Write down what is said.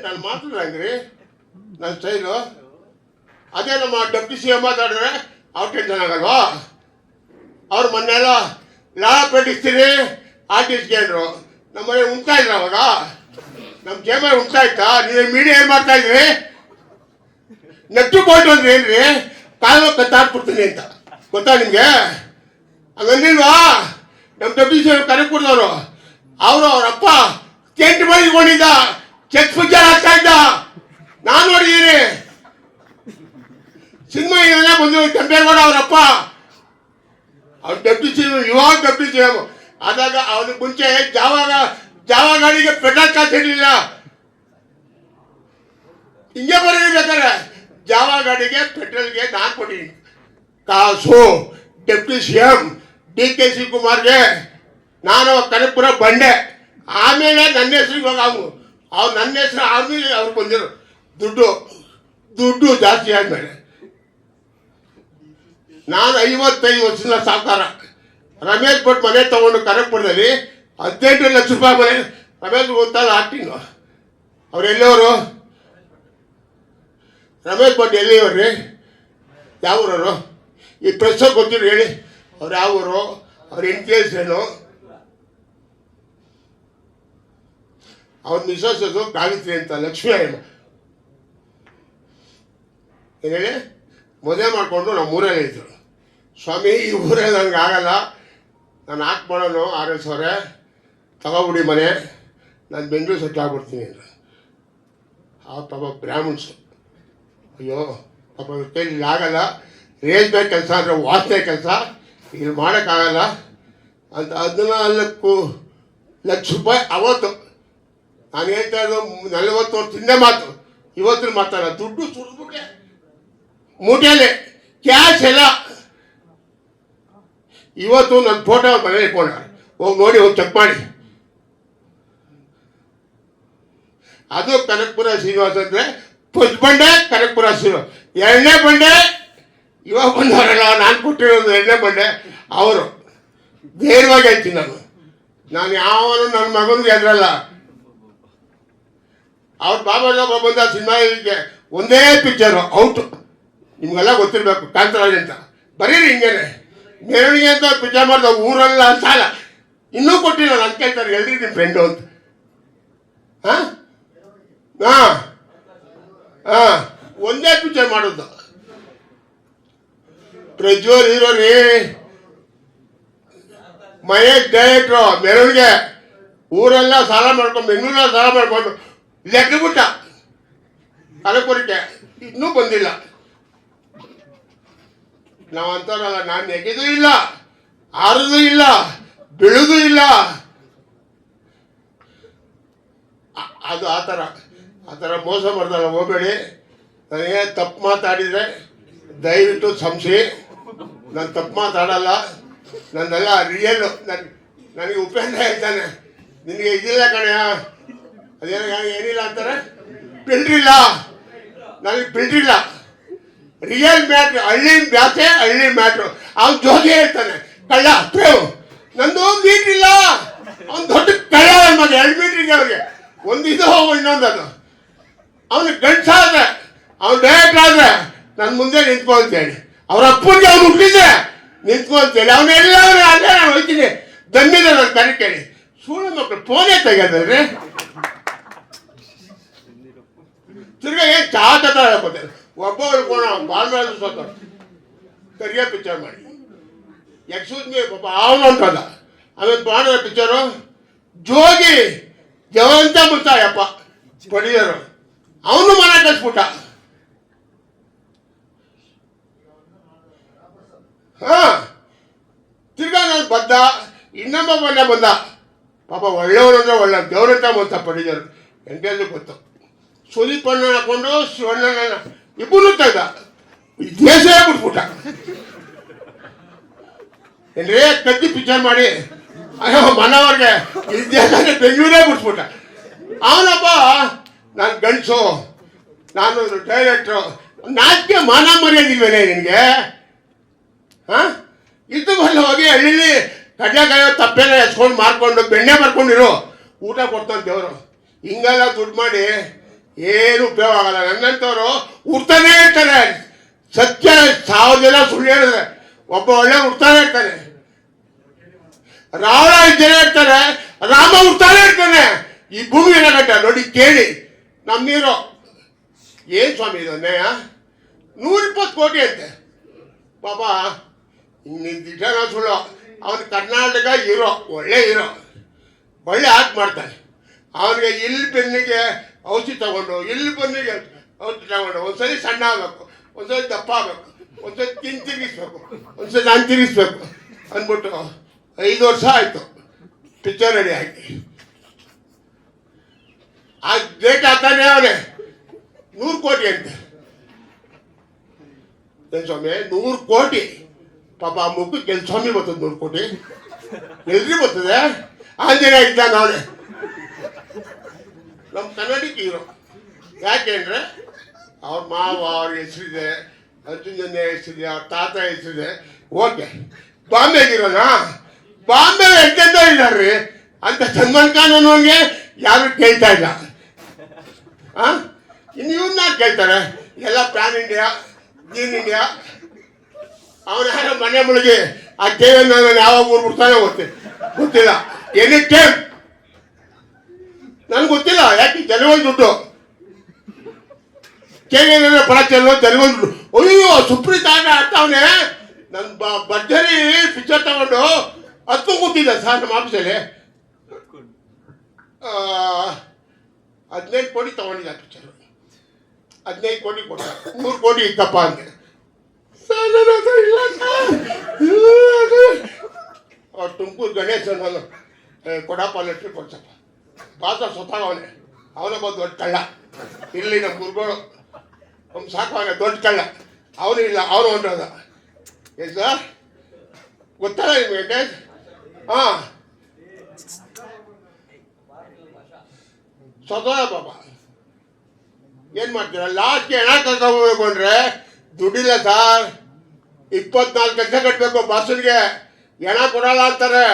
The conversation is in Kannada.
ನಾನು ಮಾತಾಡ್ರಿ ನನ್ನ ಸ್ಟೈಲು ಅದೇ ನಮ್ಮ ಡೆಪ್ಟಿ ಸಿ ಎಂ ಮಾತಾಡಿದ್ರೆ ಅವ್ರು ಟೆನ್ಷನ್ ಆಗಲ್ವಾ? ಅವ್ರು ಮೊನ್ನೆಲ್ಲ ಲಾ ಪ್ರಕಟಿಸ್ತೀನಿ ಆರ್ಟಿಸ್ಟ್ಗೆ ಅಂದರು. ನಮ್ಮ ಮನೆ ಉಣ್ತಾ ಇದ್ರು ಅವಾಗ, ನಮ್ಮ ಚೇಂಬರ್ ಉಣ್ತಾ ಇತ್ತಾ? ನೀವು ಮೀಡಿಯಾ ಏನು ಮಾಡ್ತಾ ಇದ್ರಿ? ನೆಟ್ಟು ಬೋಲ್ಟ್ ಅಂದ್ರೆ ಏನ್ರಿ? ಕಾಲು ಕತ್ತಾಡ್ಬಿಡ್ತೀನಿ ಅಂತ ಗೊತ್ತಾ ನಿಮಗೆ? ಹಂಗಂದಿಲ್ವಾ? ನಮ್ಮ ಡೆಪ್ಟಿ ಸಿ ಎಂ ಕರೆ ಕೊಡ್ದವರು ಅವ್ರಪ್ಪ ಕೆಂಟ್ ಮಾಡಿಕೊಂಡಿದ್ದ, ಚೆಕ್ ಪೂಜಾರ್ ಆಗ್ತಾ ಇದ್ದ, ನಾನು ನೋಡಿದ್ದೀನಿ. ಸಿನಿಮಾ ಇದನ್ನೇ ಬಂದು ಕೆಂಪೇಗೌಡ ಅವರಪ್ಪ ಅವ್ರ ಡೆಪ್ಟಿ ಸಿ ಎಂ, ಇವಾಗ ಡೆಪ್ಟಿ ಸಿ ಎಂ ಆದಾಗ ಅವ್ರಿಗೆ ಮುಂಚೆ ಜಾವ ಗಾಡಿಗೆ ಪೆಟ್ರೋಲ್ ಕಾಸು ಇರಲಿಲ್ಲ. ಹಿಂಗೆ ಬರೀಬೇಕಾರೆ ಜಾವ ಗಾಡಿಗೆ ಪೆಟ್ರೋಲ್ಗೆ ನಾನು ಕೊಟ್ಟಿದ್ದೀನಿ ಕಾಸು. ಡೆಪ್ಟಿ ಸಿ ಎಂ DK ಶಿವಕುಮಾರ್ಗೆ ನಾನು ಕನಕಪುರ ಬಂಡೆ. ಆಮೇಲೆ ನನ್ನ ಹೆಸರಿಗೆ ಹೋಗಿ ಅವ್ರು ನನ್ನ ಹೆಸರು ಆಮೇಲೆ ಅವ್ರು ಬಂದಿರು ದುಡ್ಡು ಜಾಸ್ತಿ ಆದಮೇಲೆ. ನಾನು 55 ವರ್ಷದ ಸಾಕಾರ. ರಮೇಶ್ ಭಟ್ ಮನೆ ತೊಗೊಂಡು ಕನಕಪುರದಲ್ಲಿ 18 ಲಕ್ಷ ರೂಪಾಯಿ ಮನೆ. ರಮೇಶ್ ಗೊತ್ತಲ್ಲ ಆಕ್ಟಿಂಗು. ಅವ್ರು ಎಲ್ಲಿಯವರು? ರಮೇಶ್ ಭಟ್ ಎಲ್ಲಿಯವ್ರಿ? ಯಾವ ಊರವರು? ಈ ಪ್ರೆಸ್ ಗೊತ್ತಿರು ಹೇಳಿ. ಅವ್ರು ಯಾವ ಊರು? ಅವ್ರ ಇನ್ಕೇಸ್ ಏನು? ಅವ್ರ ಮಿಸಸ್ ಅದು ಗಾಯತ್ರಿ ಅಂತ, ಲಕ್ಷ್ಮೀ ಅಯ್ಯಮ್ಮ. ಏನು ಹೇಳಿ ಮದುವೆ ಮಾಡಿಕೊಂಡು ನಮ್ಮ ಊರಲ್ಲಿ ಇದ್ರು. ಸ್ವಾಮಿ ಈ ಊರಲ್ಲಿ ನನಗೆ ಆಗಲ್ಲ, ನಾನು ಹಾಕಿ ಮಾಡೋನು RS ಅವರೇ ತಗೋಬಿಡಿ ಮನೆ, ನಾನು ಬೆಂಗಳೂರು ಸೆಟ್ಲ್ ಆಗ್ಬಿಡ್ತೀನಿ ಅಂದರು. ಆ ಪಾಪ ಬ್ರಾಹ್ಮಣ್ಸು, ಅಯ್ಯೋ ಪಾಪ ಕೈಲಿ ಆಗಲ್ಲ, ರೇಷ್ಮೆ ಕೆಲಸ ಅಂದರೆ ವಾಸನೆ ಕೆಲಸ, ಇಲ್ಲಿ ಮಾಡೋಕ್ಕಾಗಲ್ಲ ಅಂತ 14 ಲಕ್ಷ ರೂಪಾಯಿ ಅವತ್ತು. ನಾನು ಹೇಳ್ತಾ ಇದ್ದು 40 ವರ್ಷದಿಂದ ಮಾತು, ಇವತ್ತಿನ ಮಾತಾಡ ದುಡ್ಡು ಸುರಿದ್ಬಿಟ್ಟೆ ಮೂಟೆಯಲ್ಲಿ, ಕ್ಯಾಶ್ ಎಲ್ಲ. ಇವತ್ತು ನನ್ನ ಫೋಟೋ ಮನೇಲಿ ಇಟ್ಕೊಂಡ, ಹೋಗಿ ನೋಡಿ, ಹೋಗಿ ಚೆಕ್ ಮಾಡಿ. ಅದು ಕನಕಪುರ ಶ್ರೀನಿವಾಸ ಅಂದರೆ ಫಸ್ಟ್ ಬಂಡೆ ಕನಕಪುರ ಶ್ರೀನಿವಾಸ. 2ನೇ ಬಂಡೆ ಇವಾಗ ಬಂದವರಲ್ಲ, ನಾನು ಕೊಟ್ಟಿರೋದು 2ನೇ ಬಂಡೆ ಅವರು. ಧೈರ್ಯವಾಗಿ ಹೇಳ್ತೀನಿ ನಾನು ಯಾವನು ನನ್ನ ಮಗನಿಗೆ ಎದ್ರಲ್ಲ. ಅವ್ರ ಬಾಬಾ ಬಂದ ಸಿನಿಮಾಗೆ ಒಂದೇ ಪಿಕ್ಚರು ಔಟು. ನಿಮ್ಗೆಲ್ಲ ಗೊತ್ತಿರಬೇಕು, ಕಾಂತರಾಜ್ ಅಂತ. ಬರೀರಿ ಹಿಂಗೇನೆ ಮೆರವಣಿಗೆ ಅಂತ ಪಿಕ್ಚರ್ ಮಾಡಿದ ಊರೆಲ್ಲ ಸಾಲ ಇನ್ನೂ ಕೊಟ್ಟಿಲ್ಲ. ನಾನು ಕೇಳ್ತಾರೆ ಎಲ್ರಿ ನಿಮ್ಮ ಫ್ರೆಂಡು ಅಂತ. ಹಾಂ ಹಾಂ ಹಾಂ ಒಂದೇ ಪಿಕ್ಚರ್ ಮಾಡೋದು. ಪ್ರಜ್ವಲ್ ಹೀರೋ ರೀ, ಮಹೇಶ್ ಡೈರೆಕ್ಟ್ರು. ಮೆರವಣಿಗೆ ಊರೆಲ್ಲ ಸಾಲ ಮಾಡ್ಕೊಂಡು, ಬೆಂಗಳೂರಲ್ಲಿ ಸಾಲ ಮಾಡ್ಕೊಂಡು ಲೆಕ್ಕಬಿಟ್ಟ ಕನಕಪುರಕ್ಕೆ, ಇನ್ನೂ ಬಂದಿಲ್ಲ. ನಾವು ಅಂತಾರಲ್ಲ, ನಾನು ನೆಗೆದೂ ಇಲ್ಲ, ಆರದೂ ಇಲ್ಲ, ಬೆಳೆದೂ ಇಲ್ಲ. ಅದು ಆ ಥರ ಮೋಸ ಮಾಡ್ದಲ್ಲ, ಹೋಗಬೇಡಿ. ನನಗೆ ತಪ್ಪು ಮಾತಾಡಿದರೆ ದಯವಿಟ್ಟು ಕ್ಷಮಿಸಿ. ನಾನು ತಪ್ಪು ಮಾತಾಡಲ್ಲ, ನನ್ನೆಲ್ಲ ರಿಯಲ್ಲು. ನನಗೆ ಉಪೇಂದ್ರ ಹೇಳ್ತಾನೆ, ನಿನಗೆ ಇದಿಲ್ಲ ಕಣೆಯ, ಅದೇನ ಏನಿಲ್ಲ ಅಂತಾರೆ, ಬಿಲ್ಡ್ರಿಲ್ಲ. ನನಗೆ ಬಿಲ್ಡ್ರಿಲ್ಲ, ರಿಯಲ್ ಮ್ಯಾಟ್ರು, ಹಳ್ಳಿ ಬ್ಯಾಸೆ, ಹಳ್ಳಿ ಮ್ಯಾಟ್ರು. ಅವ್ನು ಜೋಗಿ ಹೇಳ್ತಾನೆ ಕಳ್ಳ ಪ್ರೇಮ್, ನಂದು ಮೀಟ್ರಿಲ್ಲ. ಅವ್ನು ದೊಡ್ಡ ಕಳ್ಳ ಮತ್ತೆ 2 ಮೀಟ್ರಿಗೆ ಅವ್ರಿಗೆ ಒಂದಿದು ಇನ್ನೊಂದು. ಅದು ಅವನು ಗಂಡಸಾದ್ರೆ, ಅವ್ನು ಡೈರೆಕ್ಟ್ ಆದರೆ ನನ್ನ ಮುಂದೆ ನಿಂತ್ಕೊಂತೇಳಿ, ಅವ್ರ ಅಪ್ಪನಿಗೆ ಅವ್ನು ಹುಟ್ಟಿದ್ರೆ ನಿಂತ್ಕೊಂತೇಳಿ, ಅವನ್ನೆಲ್ಲ ಅಲ್ಲೇ ನಾನು ಹೋಗ್ತೀನಿ ದಮ್ಮಿದೆ ನನ್ನ ಕರೆ ಕೇಳಿ. ಸುಳ್ಳು ಮಕ್ಕಳು ಫೋನೇ ತೆಗೆದ್ರಿ. ತಿರ್ಗಾ ಏನು ಚಾಟ ಹೇಳ್ಕೊತಾರೆ. ಒಬ್ಬ ಹೇಳ್ಕೋಣ ಬಾಲ್ಮೇಲೆ ಸೋತ ಕರಿಯ ಪಿಕ್ಚರ್ ಮಾಡಿ ಎಕ್ಸ್ಕ್ಯೂಸ್ ಮೀ ಪಾಪ ಅವನು ಅಂತದ. ಆಮೇಲೆ ಮಾಡಿದ ಪಿಕ್ಚರು ಜೋಗಿ ಜವಂತ ಮುತ್ತಾಯಪ್ಪ ಪಡಿಯರು, ಅವನು ಮನೆ ಕಳಿಸ್ಬಿಟ್ಟ. ಹಾಂ ತಿರ್ಗಾ ನಾನು ಬಂದ, ಇನ್ನೊಬ್ಬ ಮನೆ ಬಂದ. ಪಾಪ ಒಳ್ಳೆಯವರು ಅಂದರೆ ಒಳ್ಳೆ ದೇವ್ರಂತ ಬಂತ ಪಡಿದರು. ಎಂಟೇದು ಗೊತ್ತು. ಸುದೀಪ್ ಅಣ್ಣ ಹಾಕೊಂಡು ಶಿವಣ್ಣನ ಇಬ್ಬರು ತೆಗ್ದ, ದೇಶ ಬಿಟ್ಬಿಟ್ಟ. ಏನ್ರಿ ಕದ್ದಿ ಪಿಕ್ಚರ್ ಮಾಡಿ ಅಯ್ಯೋ ಮನವ್ರಿಗೆ ಈ ದೇಶನೇ ಬೆಂಗಳೂರೇ ಬಿಟ್ಬಿಟ್ಟ. ಅವನಪ್ಪ ನಾನು ಗಂಡಸು, ನಾನು ಡೈರೆಕ್ಟ್ರು, ನಾಚಿಕೆ ಮಾನ ಮರ್ಯಾದಿಲ್ವೇನೆ ನಿನಗೆ? ಹಾಂ ಇದು ಬಲ್ಲ ಹೋಗಿ ಹಳ್ಳಿಲಿ ಕಡ್ಲೆಕಾಯಿ ತಪ್ಪೆಲ್ಲ ಎಸ್ಕೊಂಡು ಮಾರ್ಕೊಂಡು ಬೆಣ್ಣೆ ಮಾಡ್ಕೊಂಡಿರು, ಊಟ ಕೊಡ್ತಾನೆ ದೇವರು. ಹಿಂಗೆಲ್ಲ ದುಡ್ಡು ಮಾಡಿ ಏನು ಉಪಯೋಗ ಆಗಲ್ಲ. ನನ್ನಂಥವ್ರು ಉಡ್ತಾನೇ ಇರ್ತಾರೆ. ಸತ್ಯ 1000 ಜನ ಸುಳ್ಳು ಹೇಳಿದ್ರೆ ಒಬ್ಬ ಒಳ್ಳೆ ಉಡ್ತಾನೆ ಇರ್ತಾನೆ. ರಾವಣ 5 ಜನ ಇರ್ತಾರೆ, ರಾಮ ಉಡ್ತಾನೆ ಇರ್ತಾನೆ. ಈ ಭೂಮಿ ಏನಾಗಟ್ಟ ನೋಡಿ ಕೇಳಿ. ನಮ್ಮ ನೀರು ಏನು ಸ್ವಾಮಿ ಇದು ಅನ್ಯಾಯ? 120 ಕೋಟಿ ಅಂತೆ ಪಾಪ. ನಿನ್ನ ದಿಟನ ಸುಳ್ಳು. ಅವನು ಕರ್ನಾಟಕ ಹೀರೋ, ಒಳ್ಳೆ ಹೀರೋ, ಒಳ್ಳೆ ಆರ್ಟ್ ಮಾಡ್ತಾನೆ. ಅವನಿಗೆ ಇಲ್ಲಿ ಬೆನ್ನಿಗೆ ಔಷಧಿ ತಗೊಂಡು, ಇಲ್ಲಿ ಬೆನ್ನಿಗೆ ಔಷಧಿ ತಗೊಂಡು ಒಂದ್ಸರಿ ಸಣ್ಣ ಆಗಬೇಕು, ಒಂದ್ಸರಿ ದಪ್ಪ ಆಗಬೇಕು, ಒಂದ್ಸರಿ ತಿರುಗಿಸ್ಬೇಕು, ಒಂದ್ಸರಿ ನಾನು ತಿರುಗಿಸ್ಬೇಕು ಅಂದ್ಬಿಟ್ಟು 5 ವರ್ಷ ಆಯಿತು ಪಿಕ್ಚರ್ ರೆಡಿ ಹಾಕಿ. ಆ ಡೇಟ್ ಹಾಕ್ತಾನೆ ಅವನೇ 100 ಕೋಟಿ ಅಂತೆ. ಏನು ಸ್ವಾಮಿ 100 ಕೋಟಿ? ಪಾಪ ಆ ಮುಖಕ್ಕೆ ಎಲ್ಲಿ ಸ್ವಾಮಿ ಬರ್ತದೆ 100 ಕೋಟಿ? ಎಲ್ರಿ ಬರ್ತದೆ? ಆಂಜನೇಯ ಇದ್ದಾನೆ ಅವನೇ ನಮ್ಮ ಕನ್ನಡಿಗ ಹೀರೋ. ಯಾಕೆಂದ್ರೆ ಅವ್ರ ಮಾವ ಅವ್ರ ಹೆಸರಿದೆ, ಅರ್ಜುನ್ ಜನ್ಯ ಹೆಸರಿದೆ, ಅವ್ರ ತಾತ ಹೆಸರಿದೆ. ಓಕೆ, ಬಾಂಬೆಗಿರೋನಾ? ಬಾಂಬೆ ಎಂತೆಂತ ಇದ್ದಾರ್ರಿ ಅಂತ ಸಲ್ಮಾನ್ ಖಾನ್ ಅನ್ನೋನ್ಗೆ ಯಾರು ಕೇಳ್ತಾ ಇಲ್ಲ. ಇನ್ನು ಇವನ್ನ ಕೇಳ್ತಾರೆ ಎಲ್ಲ ಪ್ಯಾನ್ ಇಂಡಿಯಾ, ಗ್ರೀನ್ ಇಂಡಿಯಾ. ಅವನ ಯಾರೋ ಮನೆ ಮುಳುಗಿ ಆ ಕೇವನ್ನ ಯಾವಾಗ ಊರು ಬಿಡ್ತಾನೆ ಗೊತ್ತಿಲ್ಲ. ಎನಿ ಟೈಮ್ ನನ್ಗೆ ಗೊತ್ತಿಲ್ಲ. ಯಾಕೆ ಜನಗಳು ದುಡ್ಡು ಕೇಳಿದ್ರೆ ಬಡ ಚೆಲ್ಲೋ ಜನಗಳು ದುಡ್ಡು. ಅಯ್ಯೋ ಸುಪ್ರೀತ್ ಆಡ್ತಾವನೆ. ನನ್ನ ಭರ್ಜರಿ ಪಿಕ್ಚರ್ ತಗೊಂಡು 10 ಕೂತಿದ್ದ ಸರ್ ನಮ್ಮ ಆಫೀಸಲ್ಲಿ. 15 ಕೋಟಿ ತಗೊಂಡಿದ್ದ ಪಿಕ್ಚರ್. 15 ಕೋಟಿ ಕೊಟ್ಟ. 100 ಕೋಟಿ ಇತ್ತಪ್ಪ ಅಂತೆ. ಅವ್ರು ತುಮಕೂರು ಗಣೇಶ್ ಅನ್ನೋನು ಕೊಡಪ್ಪ ಲೆಟ್ರಿ ಕೊಡ್ಸಪ್ಪ. ಪಾತ್ರ ಸ್ವತಃ ಅವನೇ ಬಂದು ದೊಡ್ಡ ಕಳ್ಳ. ಇಲ್ಲಿ ನಮ್ಮ ಗುರುಗಳು ನಮ್ಮ ಸಾಕವನೇ ದೊಡ್ಡ ಕಳ್ಳ. ಅವನು ಇಲ್ಲ, ಅವನು ಹೊಂಟೋದ. ಏನು ಸರ್ ಗೊತ್ತಲ್ಲ ನಿಮಗೆ? ಹಾಂ, ಸ್ವತಃ ಬಾಬಾ. ಏನು ಮಾಡ್ತೀರ? ಲಾಸ್ಟ್ಗೆ ಹೆಣ ಕರ್ಕೊಂಡ್ಬೇಕು ಅಂದರೆ ದುಡ್ಡಿಲ್ಲ ಸರ್. 24 ಲಕ್ಷ ಕಟ್ಟಬೇಕು ಬಾಸನ್ಗೆ, ಹೆಣ ಕೊಡಲ್ಲ ಅಂತಾರೆ.